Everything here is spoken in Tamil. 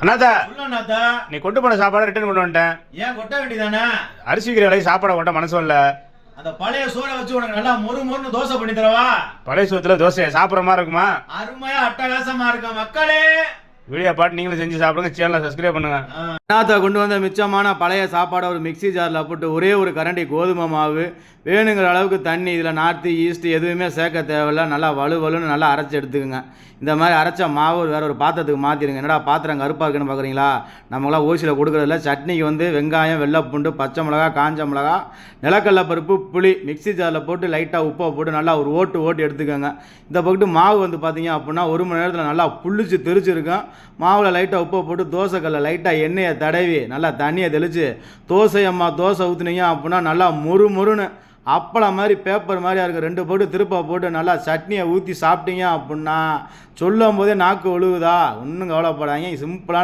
அண்ணாத்தா, அண்ணாத்தா, நீ கொண்டு போன சாப்பாடு ரிட்டர்ன் கொண்டு வந்துட்டேன். ஏன் கொட்ட வேண்டியதானே? அரிசி விக்கிற விலைக்கு சாப்பாடை கொண்ட மனசு இல்ல. அந்த பழைய சோறை வச்சு உனக்கு நல்லா மொறு மொறுன்னு தோசை பண்ணி தரவா? பழைய சோத்துல தோசை சாப்பிட்ற மாதிரி இருக்குமா? அருமையா அட்டகாசமா இருக்க மக்களே. வீடியோ பாட்டு நீங்களும் செஞ்சு சாப்பிடுங்க. சேனலை சப்ஸ்கிரைப் பண்ணுங்க. அண்ணாத்தா கொண்டு வந்த மிச்சமான பழைய சாப்பாடை ஒரு மிக்சி ஜாரில் போட்டு ஒரே ஒரு கரண்டி கோதுமை மாவு, வேணுங்கிற அளவுக்கு தண்ணி, இதில் நார்த்து ஈஸ்ட்டு எதுவுமே சேர்க்க தேவையில்ல. நல்லா வலுவலுன்னு நல்லா அரைச்சி எடுத்துக்கோங்க. இந்த மாதிரி அரைச்ச மாவு வேறு ஒரு பாத்திரத்துக்கு மாற்றிடுங்க. என்னடா பாத்திரம் கருப்பாக இருக்குன்னு பார்க்குறீங்களா? நம்மளாம் ஓசியில் கொடுக்குறதில்ல. சட்னிக்கு வந்து வெங்காயம், வெள்ளைப்பூண்டு, பச்சை மிளகா, காஞ்ச மிளகா, நிலக்கடலை பருப்பு, புளி மிக்சி ஜாரில் போட்டு லைட்டாக உப்பை போட்டு நல்லா ஒரு ஓட்டு எடுத்துக்கோங்க. இந்த பக்கத்து மாவு வந்து பார்த்தீங்க அப்படின்னா 1 மணி நேரத்தில் நல்லா புளிச்சு தெரிச்சிருக்கும். மாவில் லைட்டாக உப்பை போட்டு தோசைக்கல்ல லைட்டாக எண்ணெயை தடவி நல்லா தண்ணியை தெளித்து தோசை ஊற்றுனீங்க அப்படின்னா நல்லா மொறுன்னு அப்பளம் மாதிரி பேப்பர் மாதிரியா இருக்குது. 2 போட்டு திருப்ப போட்டு நல்லா சட்னியை ஊற்றி சாப்பிட்டீங்க அப்படின்னா சொல்லும் போதே நாக்கு ஒழுகுதா? ஒன்றும் கவலைப்படாதீங்க. சிம்பிளான